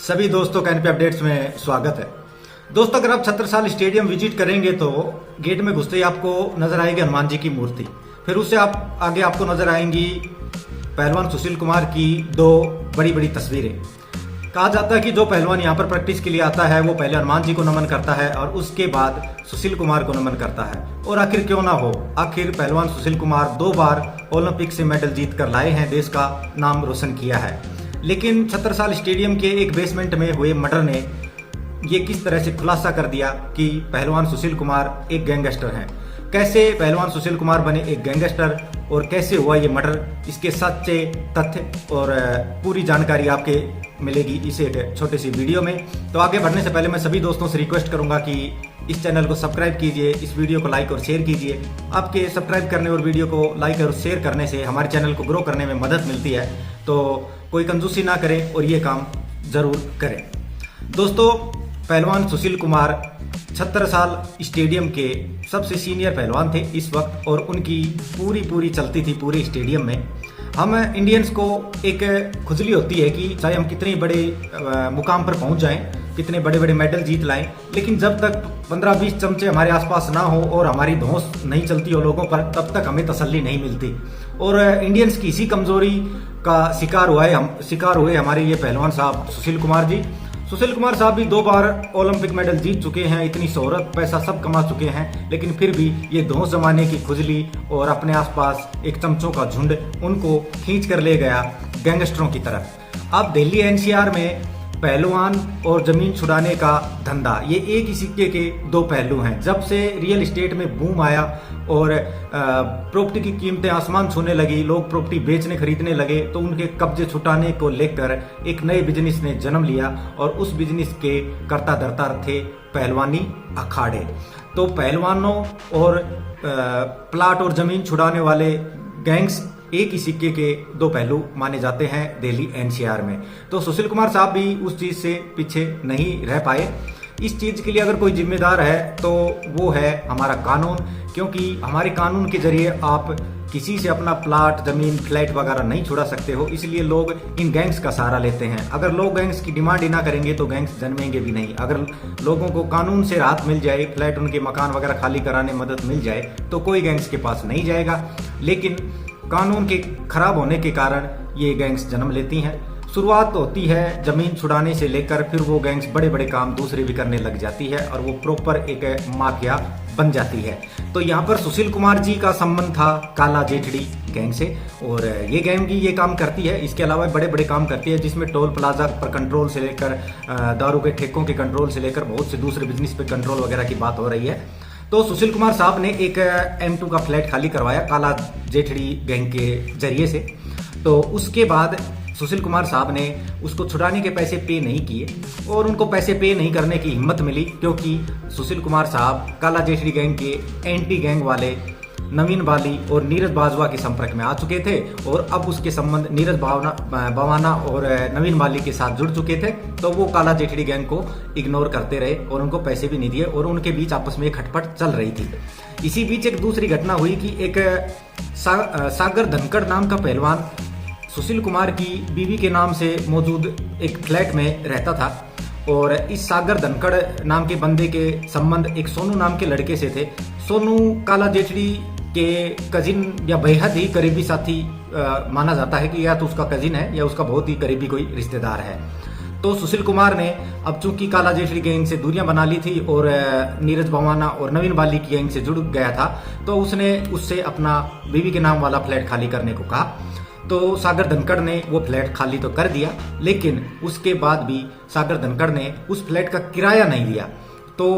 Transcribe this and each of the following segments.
सभी दोस्तों का एनपी अपडेट्स में स्वागत है। दोस्तों, अगर आप छत्रसाल स्टेडियम विजिट करेंगे तो गेट में घुसते ही आपको नजर आएगी हनुमान जी की मूर्ति। फिर उससे आप आगे आपको नजर आएंगी पहलवान सुशील कुमार की दो बड़ी बड़ी तस्वीरें। कहा जाता है कि जो पहलवान यहाँ पर प्रैक्टिस के लिए आता है वो पहले हनुमान जी को नमन करता है और उसके बाद सुशील कुमार को नमन करता है। और आखिर क्यों ना हो, आखिर पहलवान सुशील कुमार 2 बार ओलंपिक से मेडल जीत कर लाए हैं, देश का नाम रोशन किया है। लेकिन छत्रसाल स्टेडियम के एक बेसमेंट में हुए मर्डर ने ये किस तरह से खुलासा कर दिया कि पहलवान सुशील कुमार एक गैंगस्टर हैं। कैसे पहलवान सुशील कुमार बने एक गैंगस्टर और कैसे हुआ ये मर्डर, इसके सच्चे तथ्य और पूरी जानकारी आपके मिलेगी इस एक छोटी सी वीडियो में। तो आगे बढ़ने से पहले मैं सभी दोस्तों से रिक्वेस्ट करूंगा कि इस चैनल को सब्सक्राइब कीजिए, इस वीडियो को लाइक और शेयर कीजिए। आपके सब्सक्राइब करने और वीडियो को लाइक और शेयर करने से हमारे चैनल को ग्रो करने में मदद मिलती है, तो कोई कंजूसी ना करें और ये काम जरूर करें। दोस्तों, पहलवान सुशील कुमार छत्रसाल स्टेडियम के सबसे सीनियर पहलवान थे इस वक्त और उनकी पूरी चलती थी पूरे स्टेडियम में। हम इंडियंस को एक खुजली होती है कि चाहे हम कितने बड़े मुकाम पर पहुंच जाएं, कितने बड़े बड़े मेडल जीत लाएं, लेकिन जब तक 15-20 चमचे हमारे आसपास ना हो और हमारी धौंस नहीं चलती हो लोगों पर, तब तक हमें तसल्ली नहीं मिलती। और इंडियंस की इसी कमजोरी का शिकार हुए हमारे ये पहलवान साहब सुशील कुमार जी। सुशील कुमार साहब भी 2 बार ओलंपिक मेडल जीत चुके हैं, इतनी शोहरत पैसा सब कमा चुके हैं, लेकिन फिर भी ये धौंस जमाने की खुजली और अपने आसपास एक चमचों का झुंड उनको खींच कर ले गया गैंगस्टरों की तरफ। अब दिल्ली एनसीआर में पहलवान और जमीन छुड़ाने का धंधा, ये एक ही सिक्के के 2 पहलू हैं। जब से रियल एस्टेट में बूम आया और प्रॉपर्टी की कीमतें आसमान छूने लगी, लोग प्रॉपर्टी बेचने खरीदने लगे, तो उनके कब्जे छुटाने को लेकर एक नए बिजनेस ने जन्म लिया और उस बिजनेस के कर्ता धर्ता थे पहलवानी अखाड़े। तो पहलवानों और प्लाट और जमीन छुड़ाने वाले गैंग्स एक ही सिक्के के 2 पहलू माने जाते हैं दिल्ली एनसीआर में। तो सुशील कुमार साहब भी उस चीज से पीछे नहीं रह पाए। इस चीज के लिए अगर कोई जिम्मेदार है तो वो है हमारा कानून, क्योंकि हमारे कानून के जरिए आप किसी से अपना प्लाट, जमीन, फ्लैट वगैरह नहीं छुड़ा सकते हो। इसलिए लोग इन गैंग्स का सहारा लेते हैं। अगर लोग गैंग्स की डिमांड ही ना करेंगे तो गैंग्स जन्मेंगे भी नहीं। अगर लोगों को कानून से राहत मिल जाए, फ्लैट, उनके मकान वगैरह खाली कराने में मदद मिल जाए, तो कोई गैंग्स के पास नहीं जाएगा। लेकिन कानून के खराब होने के कारण ये गैंग्स जन्म लेती हैं। शुरुआत होती है जमीन छुड़ाने से लेकर फिर वो गैंग्स बड़े बड़े काम दूसरे भी करने लग जाती है और वो प्रॉपर एक माफिया बन जाती है। तो यहाँ पर सुशील कुमार जी का संबंध था काला जेठड़ी गैंग से और ये गैंग भी ये काम करती है। इसके अलावा बड़े बड़े काम करती है, जिसमें टोल प्लाजा पर कंट्रोल से लेकर दारू के ठेकों के कंट्रोल से लेकर बहुत से दूसरे बिजनेस पे कंट्रोल वगैरह की बात हो रही है। तो सुशील कुमार साहब ने एक M2 का फ्लैट खाली करवाया काला जेठड़ी गैंग के जरिए से। तो उसके बाद सुशील कुमार साहब ने उसको छुड़ाने के पैसे पे नहीं किए और उनको पैसे पे नहीं करने की हिम्मत मिली, क्योंकि सुशील कुमार साहब काला जेठड़ी गैंग के एंटी गैंग वाले नवीन बाली और नीरज बाजवा के संपर्क में आ चुके थे और अब उसके संबंध नीरज बवाना और नवीन बाली के साथ जुड़ चुके थे। तो वो काला जेठड़ी गैंग को इग्नोर करते रहे और उनको पैसे भी नहीं दिए और उनके बीच आपस में एक खटपट चल रही थी। इसी बीच एक दूसरी घटना हुई कि एक सागर धनखड़ नाम का पहलवान सुशील कुमार की बीवी के नाम से मौजूद एक फ्लैट में रहता था और इस सागर धनखड़ नाम के बंदे के संबंध एक सोनू नाम के लड़के से थे। सोनू काला जेठड़ी के कजिन या बेहद ही करीबी साथी माना जाता है कि या तो उसका कजिन है या उसका बहुत ही करीबी कोई रिश्तेदार है। तो सुशील कुमार ने अब चूंकि काला जेठड़ी गैंग से दूरियां बना ली थी और नीरज भवाना और नवीन बाली की गैंग से जुड़ गया था, तो उसने उससे अपना बीवी के नाम वाला फ्लैट खाली करने को कहा। तो सागर धनखड़ ने वो फ्लैट खाली तो कर दिया, लेकिन उसके बाद भी सागर धनखड़ ने उस फ्लैट का किराया नहीं दिया। तो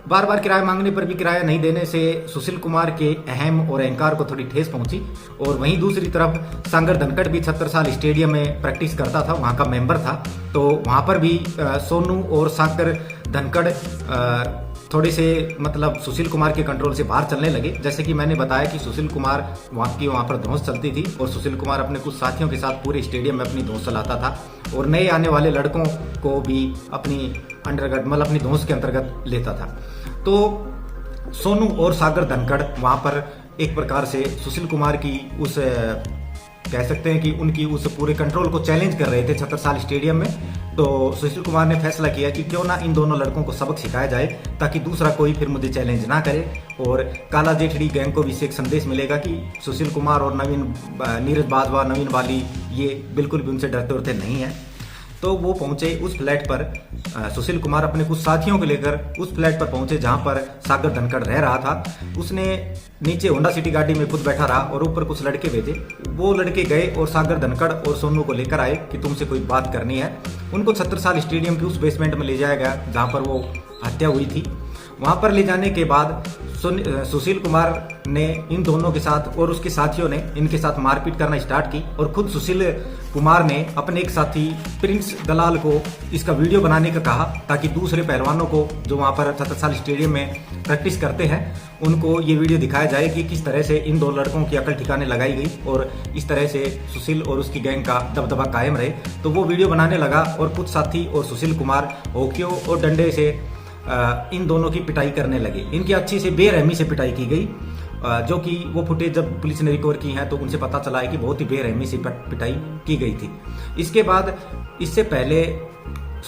बार बार किराया मांगने पर भी किराया नहीं देने से सुशील कुमार के अहम और अहंकार को थोड़ी ठेस पहुंची। और वहीं दूसरी तरफ सागर धनखड़ भी छत्रसाल स्टेडियम में प्रैक्टिस करता था, वहां का मेंबर था। तो वहां पर भी सोनू और सागर धनखड़ थोड़े से मतलब सुशील कुमार के कंट्रोल से बाहर चलने लगे। जैसे कि मैंने बताया कि सुशील कुमार वहां पर धौंस चलती थी और सुशील कुमार अपने कुछ साथियों के साथ पूरे स्टेडियम में अपनी धौंस चलाता था और नए आने वाले लड़कों को भी अपनी अंडरगट मतलब अपनी धौंस के अंतर्गत लेता था। तो सोनू और सागर धनखड़ वहां पर एक प्रकार से सुशील कुमार की उस कह सकते हैं कि उनकी उस पूरे कंट्रोल को चैलेंज कर रहे थे छत्रसाल स्टेडियम में। तो सुशील कुमार ने फैसला किया कि क्यों ना इन दोनों लड़कों को सबक सिखाया जाए, ताकि दूसरा कोई फिर मुझे चैलेंज ना करे। और काला जेठड़ी गैंग को भी इससे एक संदेश मिलेगा कि सुशील कुमार और नीरज बाजवा, नवीन बाली, ये बिल्कुल भी उनसे डरते उड़ते नहीं है। तो वो पहुंचे उस फ्लैट पर, सुशील कुमार अपने कुछ साथियों को लेकर उस फ्लैट पर पहुंचे जहां पर सागर धनखड़ रह रहा था। उसने नीचे होंडा सिटी गाड़ी में खुद बैठा रहा और ऊपर कुछ लड़के भेजे। वो लड़के गए और सागर धनखड़ और सोनू को लेकर आए कि तुमसे कोई बात करनी है। उनको छत्रसाल स्टेडियम के उस बेसमेंट में ले जाया गया जहां पर वो हत्या हुई थी। वहां पर ले जाने के बाद सुशील कुमार ने इन दोनों के साथ और उसके साथियों ने इनके साथ मारपीट करना स्टार्ट की। और खुद सुशील कुमार ने अपने एक साथी प्रिंस दलाल को इसका वीडियो बनाने का कहा, ताकि दूसरे पहलवानों को जो वहां पर छत्रसाल स्टेडियम में प्रैक्टिस करते हैं उनको ये वीडियो दिखाया जाए कि किस तरह से इन दो लड़कों की अकल ठिकाने लगाई गई और इस तरह से सुशील और उसकी गैंग का दबदबा कायम रहे। तो वो वीडियो बनाने लगा और कुछ साथी और सुशील कुमार होकियों और डंडे से इन दोनों की पिटाई करने लगे। इनकी अच्छी से बेरहमी से पिटाई की गई, जो कि वो फुटेज जब पुलिस ने रिकवर की है तो उनसे पता चला है कि बहुत ही बेरहमी से पिटाई की गई थी। इसके बाद इससे पहले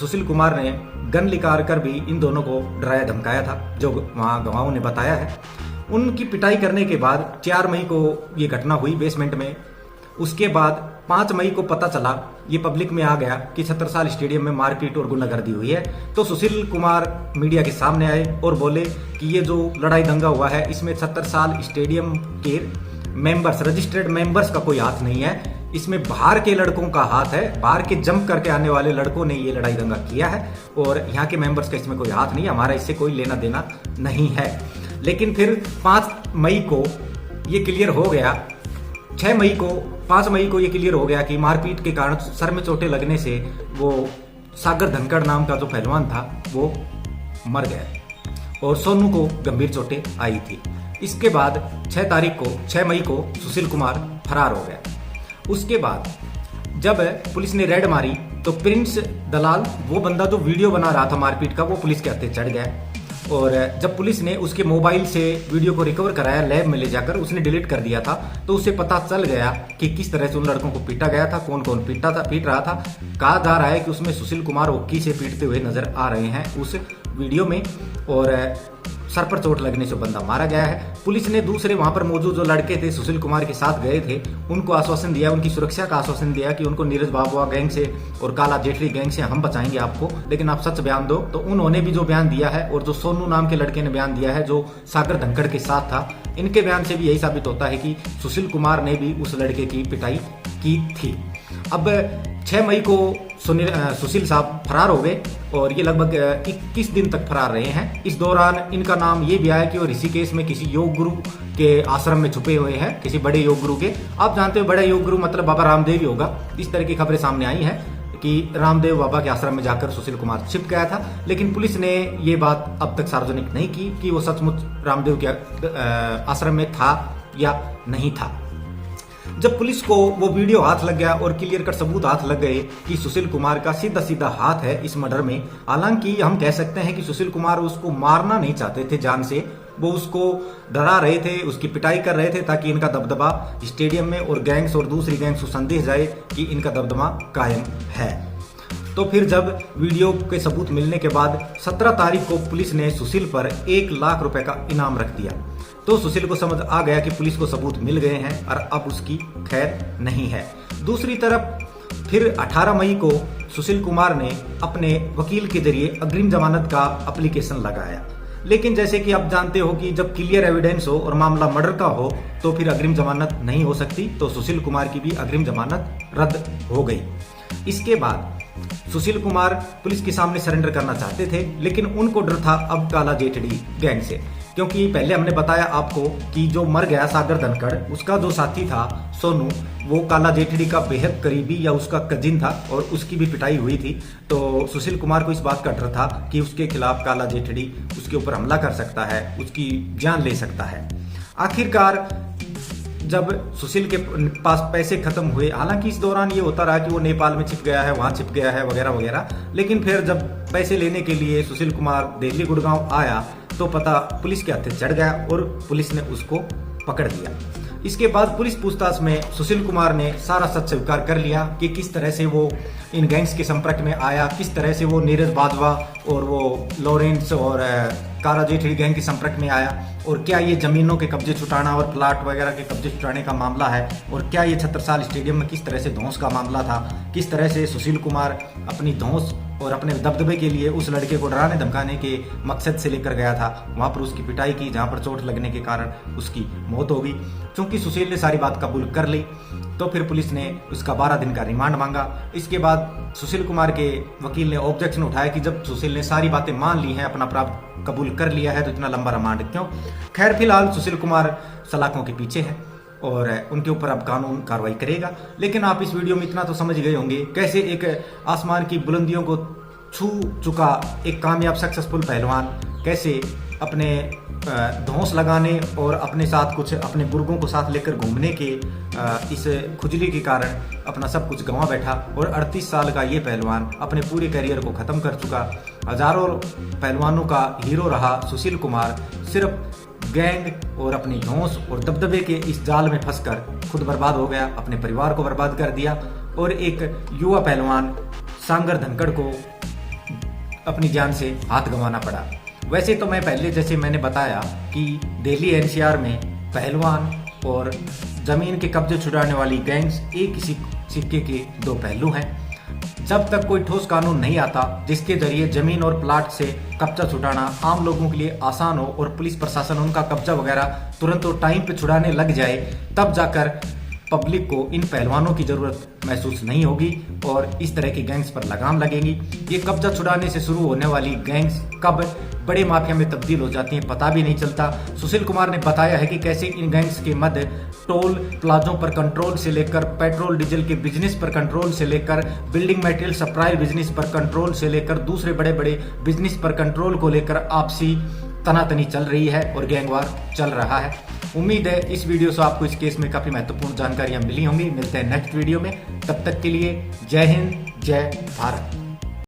सुशील कुमार ने गन निकाल कर भी इन दोनों को डराया धमकाया था, जो वहाँ गवाहों ने बताया है। उनकी पिटाई करने के बाद 4 मई को ये घटना हुई बेसमेंट में। उसके बाद 5 मई को पता चला, ये पब्लिक में आ गया कि छत्रसाल स्टेडियम में मारपीट और गुंडागर्दी हुई है। तो सुशील कुमार मीडिया के सामने आए और बोले कि ये जो लड़ाई दंगा हुआ है इसमें छत्रसाल स्टेडियम के मेंबर्स, रजिस्टर्ड मेंबर्स का कोई हाथ नहीं है, इसमें बाहर के लड़कों का हाथ है। बाहर के जंप करके आने वाले लड़कों ने ये लड़ाई दंगा किया है और यहाँ के मेंबर्स का इसमें कोई हाथ नहीं है, हमारा इससे कोई लेना देना नहीं है। लेकिन फिर 5 मई को ये क्लियर हो गया, 5 मई को ये क्लियर हो गया कि मारपीट के कारण सर में चोटें लगने से वो सागर धनखड़ नाम का जो पहलवान था वो मर गया और सोनू को गंभीर चोटें आई थी। इसके बाद 6 मई को सुशील कुमार फरार हो गया। उसके बाद जब पुलिस ने रेड मारी तो प्रिंस दलाल, वो बंदा जो वीडियो बना रहा था मारपीट का, वो पुलिस के हत्थे चढ़ गया। और जब पुलिस ने उसके मोबाइल से वीडियो को रिकवर कराया लैब में ले जाकर, उसने डिलीट कर दिया था, तो उसे पता चल गया कि किस तरह से उन लड़कों को पीटा गया था, कौन कौन पीट रहा था। कहा जा रहा है कि उसमें सुशील कुमार हॉकी से पीटते हुए नजर आ रहे हैं उस वीडियो में और सर पर चोट लगने से बंदा मारा गया है। पुलिस ने दूसरे वहां पर मौजूद जो लड़के थे सुशील कुमार के साथ गए थे उनको आश्वासन दिया, उनकी सुरक्षा का आश्वासन दिया कि उनको नीरज बाबुआ गैंग से और काला जेठड़ी गैंग से हम बचाएंगे आपको, लेकिन आप सच बयान दो। तो उन्होंने भी जो बयान दिया है और जो सोनू नाम के लड़के ने बयान दिया है जो सागर धनखड़ के साथ था, इनके बयान से भी यही साबित होता है कि सुशील कुमार ने भी उस लड़के की पिटाई की थी। अब 6 मई को सुशील साहब फरार हो गए और ये लगभग 21 दिन तक फरार रहे हैं। इस दौरान इनका नाम ये भी आया कि वो ऋषिकेश में किसी योग गुरु के आश्रम में छुपे हुए हैं, किसी बड़े योग गुरु के। आप जानते हो बड़ा योग गुरु मतलब बाबा रामदेव ही होगा। इस तरह की खबरें सामने आई हैं कि रामदेव बाबा के आश्रम में जाकर सुशील कुमार छिप गया था, लेकिन पुलिस ने ये बात अब तक सार्वजनिक नहीं की कि वो सचमुच रामदेव के आश्रम में था या नहीं था। जब पुलिस को वो वीडियो हाथ लग गया और क्लियर कट सबूत हाथ लग गए कि सुशील कुमार का सीधा सीधा हाथ है इस मर्डर में, हालांकि हम कह सकते हैं कि सुशील कुमार उसको मारना नहीं चाहते थे जान से, वो उसको डरा रहे थे, उसकी पिटाई कर रहे थे ताकि इनका दबदबा स्टेडियम में और गैंग्स और दूसरी गैंग्स को संदेश जाए कि इनका दबदबा कायम है। तो फिर जब वीडियो के सबूत मिलने के बाद 17 तारीख को पुलिस ने सुशील पर 1 लाख रुपए का इनाम रख दिया। तो सुशील को समझ आ गया कि पुलिस को सबूत मिल गए हैं और अब उसकी खैर नहीं है। दूसरी तरफ फिर 18 मई को सुशील कुमार ने अपने वकील के जरिए अग्रिम जमानत का एप्लीकेशन लगाया, लेकिन जैसे कि आप जानते हो कि जब क्लियर एविडेंस हो और मामला मर्डर का हो तो फिर अग्रिम जमानत नहीं हो सकती। तो सुशील कुमार की भी अग्रिम जमानत रद्द हो गई। इसके बाद सुशील कुमार पुलिस के सामने सरेंडर करना चाहते थे, लेकिन उनको डर था अब काला जेठड़ी गैंग से, क्योंकि पहले हमने बताया आपको कि जो मर गया सागर धनखड़, उसका जो साथी था सोनू, वो काला जेठड़ी का बेहद करीबी या उसका कजिन था और उसकी भी पिटाई हुई थी। तो सुशील कुमार को इस बात का डर था कि उसके खिलाफ काला जेठड़ी उसके ऊपर हमला कर सकता है, उसकी जान ले सकता है। आखिरकार जब सुशील के पास पैसे खत्म हुए, हालांकि इस दौरान ये होता रहा कि वो नेपाल में छिप गया है, वहां छिप गया है वगैरह वगैरह, लेकिन फिर जब पैसे लेने के लिए सुशील कुमार दिल्ली गुड़गांव आया तो पता पुलिस के हाथ चढ़ गया और पुलिस ने उसको पकड़ लिया। इसके बाद पुलिस पूछताछ में सुशील कुमार ने सारा सच स्वीकार कर लिया कि किस तरह से वो इन गैंग्स के संपर्क में आया, किस तरह से वो नीरज बाजवा और वो लॉरेंस और कारा जेठड़ी गैंग के संपर्क में आया, और क्या ये जमीनों के कब्जे छुटाना और प्लाट वगैरह के कब्जे छुटाने का मामला है, और क्या ये छत्रसाल स्टेडियम में किस तरह से धौंस का मामला था, किस तरह से सुशील कुमार अपनी धौंस और अपने दबदबे के लिए उस लड़के को डराने धमकाने के मकसद से लेकर गया था, वहां पर उसकी पिटाई की जहां पर चोट लगने के कारण उसकी मौत हो गई। क्योंकि सुशील ने सारी बात कबूल कर ली तो फिर पुलिस ने उसका 12 दिन का रिमांड मांगा। इसके बाद सुशील कुमार के वकील ने ऑब्जेक्शन उठाया कि जब सुशील ने सारी बातें मान ली हैं, अपना अपराध कबूल कर लिया है, तो इतना लंबा रिमांड क्यों। खैर फिलहाल सुशील कुमार सलाखों के पीछे है और उनके ऊपर अब कानून कार्रवाई करेगा। लेकिन आप इस वीडियो में इतना तो समझ गए होंगे कैसे एक आसमान की बुलंदियों को छू चुका एक कामयाब सक्सेसफुल पहलवान कैसे अपने धौंस लगाने और अपने साथ कुछ अपने बुर्गों को साथ लेकर घूमने के इस खुजली के कारण अपना सब कुछ गंवा बैठा, और 38 साल का ये पहलवान अपने पूरे करियर को ख़त्म कर चुका। हजारों पहलवानों का हीरो रहा सुशील कुमार सिर्फ गैंग और अपनी धौंस और दबदबे के इस जाल में फंसकर खुद बर्बाद हो गया, अपने परिवार को बर्बाद कर दिया, और एक युवा पहलवान सांगर धनखड़ को अपनी जान से हाथ गंवाना पड़ा। वैसे तो मैं पहले जैसे मैंने बताया कि दिल्ली एनसीआर में पहलवान और जमीन के कब्जे छुड़ाने वाली गैंग्स एक ही सिक्के के दो पहलू हैं। जब तक कोई ठोस कानून नहीं आता जिसके जरिए जमीन और प्लाट से कब्जा छुड़ाना आम लोगों के लिए आसान हो और पुलिस प्रशासन उनका कब्जा वगैरह तुरंत और टाइम पे छुड़ाने लग जाए, तब जाकर पब्लिक को इन पहलवानों की जरूरत महसूस नहीं होगी और इस तरह की गैंग्स पर लगाम लगेगी। ये कब्जा छुड़ाने से शुरू होने वाली गैंग्स कब बड़े माफिया में तब्दील हो जाती हैं पता भी नहीं चलता। सुशील कुमार ने बताया है कि कैसे इन गैंग्स के मध्य टोल प्लाजों पर कंट्रोल से लेकर पेट्रोल डीजल के बिजनेस पर कंट्रोल से लेकर बिल्डिंग मटेरियल सप्लाई बिजनेस पर कंट्रोल से लेकर दूसरे बड़े बड़े बिजनेस पर कंट्रोल को लेकर आपसी तनातनी चल रही है और गैंगवार चल रहा है। उम्मीद है इस वीडियो से आपको इस केस में काफी महत्वपूर्ण जानकारियां मिली होंगी। मिलते हैं नेक्स्ट वीडियो में, तब तक के लिए जय हिंद जय भारत।